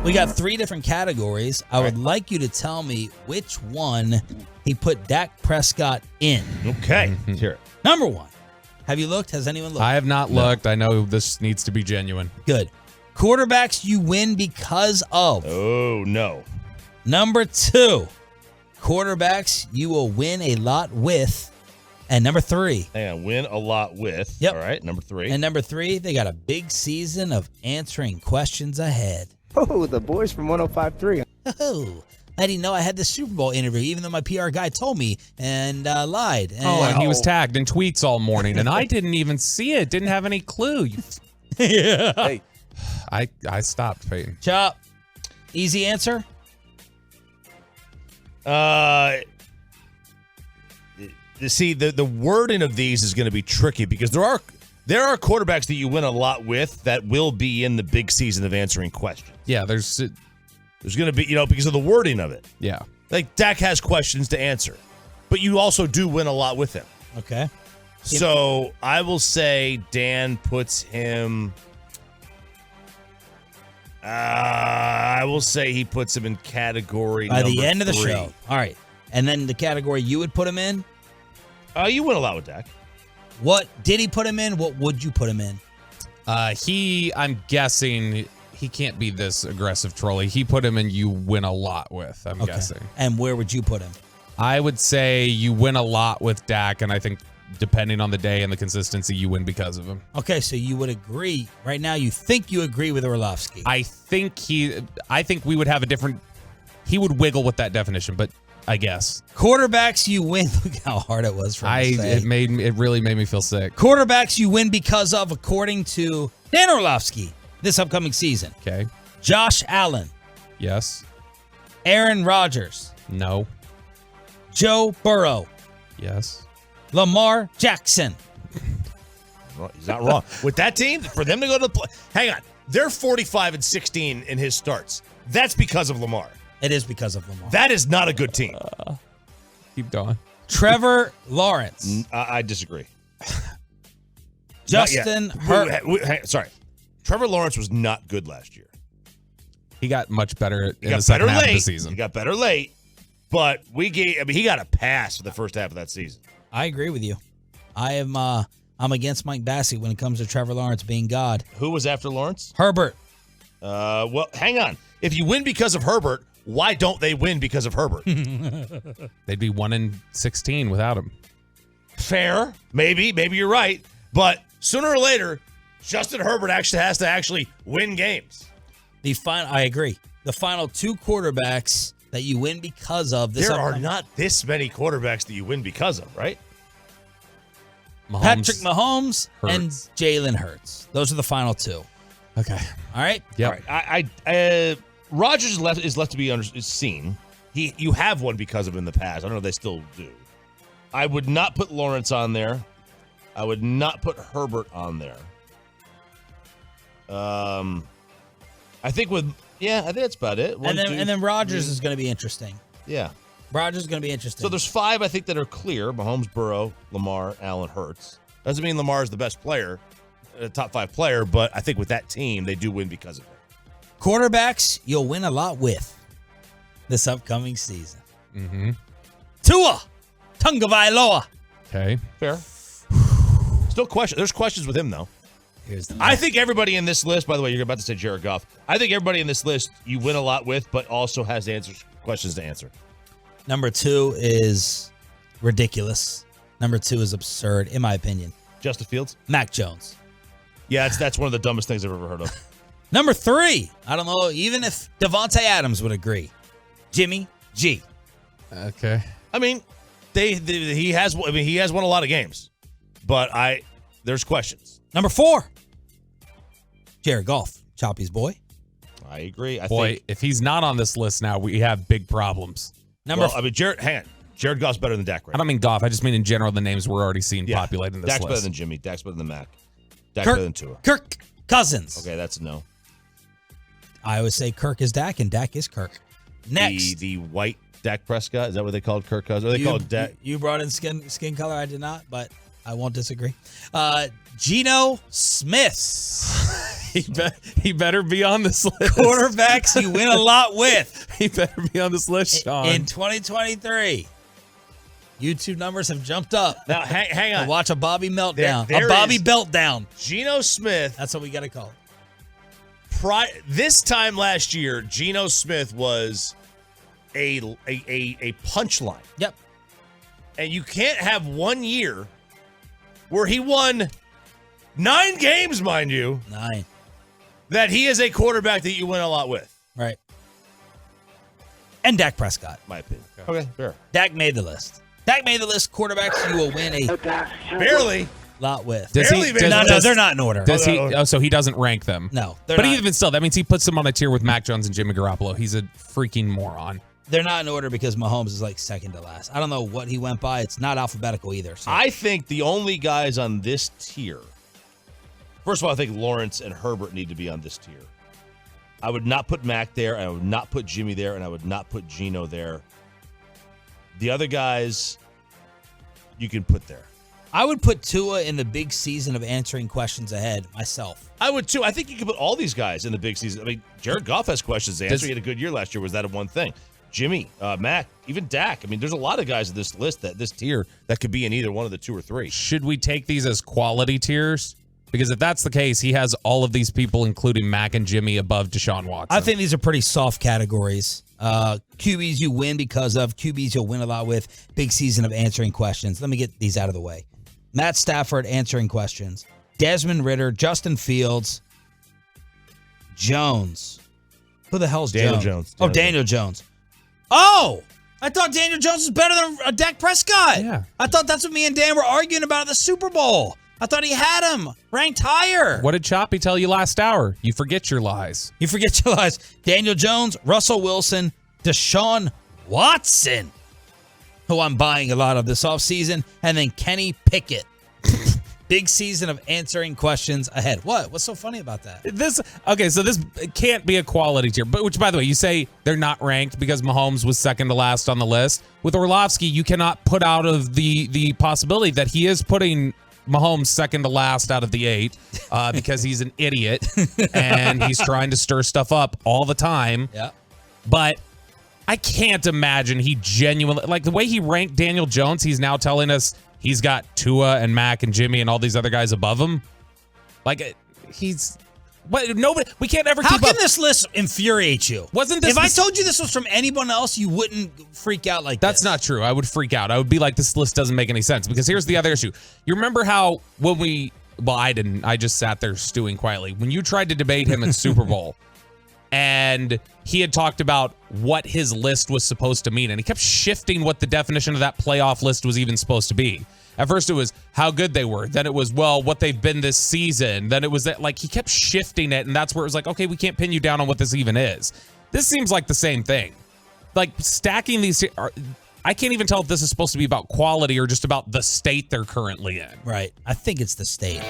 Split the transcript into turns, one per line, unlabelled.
We got 3 different categories. I would like you to tell me which one he put Dak Prescott in.
Okay. Let's hear it.
Number 1. Have you looked? Has anyone looked?
I have not looked. I know this needs to be genuine.
Good. Quarterbacks you win because of.
Oh, no.
Number 2. Quarterbacks you will win a lot with. And number 3.
Hang on. Win a lot with.
Yep.
All right. Number 3.
And number 3, they got a big season of answering questions ahead.
Oh, the boys from 105.3.
Oh, I didn't know I had the Super Bowl interview, even though my PR guy told me and lied.
And he was tagged in tweets all morning, and I didn't even see it. Didn't have any clue.
Yeah.
Hey.
I stopped, Peyton.
Chop. Easy answer?
See, the wording of these is going to be tricky because there are quarterbacks that you win a lot with that will be in the big season of answering questions.
Yeah, there's
going to be, because of the wording of it.
Yeah.
Like Dak has questions to answer, but you also do win a lot with him.
Okay.
So I will say Dan puts him. I will say he puts him in category
by
number
the end of the
3.
show. All right. And then the category you would put him in?
You win a lot with Dak.
What did he put him in? What would you put him in?
I'm guessing he can't be this aggressive trolley. He put him in you win a lot with, I'm guessing.
And where would you put him?
I would say you win a lot with Dak, and I think depending on the day and the consistency, you win because of him.
Okay, so you would agree. Right now, you think you agree with Orlovsky.
I think we would have a different, he would wiggle with that definition, but I guess.
Quarterbacks you win. Look how hard it was for me to say.
It really made me feel sick.
Quarterbacks you win because of, according to Dan Orlovsky, this upcoming season.
Okay.
Josh Allen.
Yes.
Aaron Rodgers.
No.
Joe Burrow.
Yes.
Lamar Jackson.
He's not wrong. With that team, for them to go to the play, hang on. They're 45-16 in his starts. That's because of Lamar.
It is because of Lamar.
That is not a good team.
Keep going.
Trevor Lawrence.
I disagree.
Justin Herbert.
Sorry. Trevor Lawrence was not good last year.
He got much better in
got
the second
better
half
late.
of the season.
He got better late, but he got a pass for the first half of that season.
I agree with you. I'm against Mike Bassey when it comes to Trevor Lawrence being God.
Who was after Lawrence?
Herbert.
Well, hang on. If you win because of Herbert, why don't they win because of Herbert?
They'd be 1-16 without him.
Fair. Maybe you're right. But sooner or later, Justin Herbert actually has to win games.
I agree. The final 2 quarterbacks that you win because of this.
There are not this many quarterbacks that you win because of, right?
Patrick Mahomes
Hurts.
and Jalen Hurts. Those are the final 2.
Okay.
All right?
Yep.
All right. Rodgers is left to be seen. You have one because of him in the past. I don't know if they still do. I would not put Lawrence on there. I would not put Herbert on there. I think that's about it.
And then Rodgers is going to be interesting.
Yeah.
Rodgers is going to be interesting.
So there's 5, I think, that are clear. Mahomes, Burrow, Lamar, Allen, Hurts. Doesn't mean Lamar is the best player, top 5 player, but I think with that team, they do win because of it.
Quarterbacks you'll win a lot with this upcoming season.
Mm-hmm.
Tua Tagovailoa.
Okay.
Fair. Still question. There's questions with him, though.
Here's the
I think everybody in this list, by the way, you're about to say Jared Goff. I think everybody in this list you win a lot with, but also has questions to answer.
Number 2 is ridiculous. Number 2 is absurd, in my opinion.
Justin Fields?
Mac Jones.
Yeah, that's one of the dumbest things I've ever heard of.
Number 3, I don't know, even if Devontae Adams would agree. Jimmy G.
Okay.
I mean, he has won a lot of games, but there's questions.
Number 4, Jared Goff, Choppy's boy.
I agree. I
Boy,
think
if he's not on this list now, we have big problems.
Jared Goff's better than Dak right
I don't mean Goff. I just mean in general the names we're already seeing populating this
Dak's
list.
better than Jimmy. Dak's better than Mac. Dak's better than Tua.
Kirk Cousins.
Okay, that's a no.
I always say Kirk is Dak and Dak is Kirk. Next.
The white Dak Prescott. Is that what they called Kirk Cousins? Or they called Dak?
You brought in skin color. I did not, but I won't disagree. Geno Smith.
He better be on this list.
Quarterbacks you win a lot with.
He better be on this list, Sean.
In 2023, YouTube numbers have jumped up.
Now, hang on.
Watch a Bobby meltdown.
There
a Bobby
is-
beltdown.
Geno Smith.
That's what we got to call it.
This time last year, Geno Smith was a punchline.
Yep.
And you can't have 1 year where he won 9 games, mind you,
9.
that he is a quarterback that you win a lot with.
Right. And Dak Prescott.
My opinion. Okay, fair.
Dak made the list. Dak made the list. Quarterbacks you will win a
Barely.
lot with.
Barely made the
No,
list.
they're not in order.
Does he? Oh, so he doesn't rank them.
No, they're
But
not.
even still, that means he puts them on a tier with Mac Jones and Jimmy Garoppolo. He's a freaking moron.
They're not in order because Mahomes is like second to last. I don't know what he went by. It's not alphabetical either. So.
I think the only guys on this tier, first of all, I think Lawrence and Herbert need to be on this tier. I would not put Mac there. I would not put Jimmy there. And I would not put Geno there. The other guys you can put there.
I would put Tua in the big season of answering questions ahead myself.
I would too. I think you could put all these guys in the big season. I mean, Jared Goff has questions to answer. He had a good year last year. Was that a one thing? Jimmy, Mac, even Dak. I mean, there's a lot of guys in this list, this tier, that could be in either one of the 2 or 3.
Should we take these as quality tiers? Because if that's the case, he has all of these people, including Mac and Jimmy, above Deshaun Watson.
I think these are pretty soft categories. QBs you win because of, QBs you'll win a lot with, big season of answering questions. Let me get these out of the way. Matt Stafford answering questions. Desmond Ridder, Justin Fields, Jones. Who the hell's
Daniel
Jones?
Jones.
Oh, Daniel Jones. Oh, I thought Daniel Jones was better than Dak Prescott.
Yeah.
I thought that's what me and Dan were arguing about at the Super Bowl. I thought he had him ranked higher.
What did Choppy tell you last hour? You forget your lies.
You forget your lies. Daniel Jones, Russell Wilson, Deshaun Watson, who I'm buying a lot of this offseason, and then Kenny Pickett. Big season of answering questions ahead. What? What's so funny about that?
This can't be a quality tier. But which, by the way, you say they're not ranked because Mahomes was second to last on the list. With Orlovsky, you cannot put out of the possibility that he is putting Mahomes second to last out of the 8 because he's an idiot and he's trying to stir stuff up all the time.
Yeah.
But I can't imagine he genuinely, like the way he ranked Daniel Jones, he's now telling us he's got Tua and Mac and Jimmy and all these other guys above him. Like he's what? Nobody. We can't ever.
How
keep
can
up.
this list infuriate you?
Wasn't this?
If I told you this was from anyone else, you wouldn't freak out like
That's
this.
not true. I would freak out. I would be like, this list doesn't make any sense. Because here's the other issue. You remember how when we, well, I didn't. I just sat there stewing quietly. When you tried to debate him at Super Bowl, and he had talked about what his list was supposed to mean, and he kept shifting what the definition of that playoff list was even supposed to be. At first, it was how good they were. Then it was, well, what they've been this season. Then it was that, like, he kept shifting it, and that's where it was like, okay, we can't pin you down on what this even is. This seems like the same thing. Like, stacking these, I can't even tell if this is supposed to be about quality or just about the state they're currently in.
Right. I think it's the state.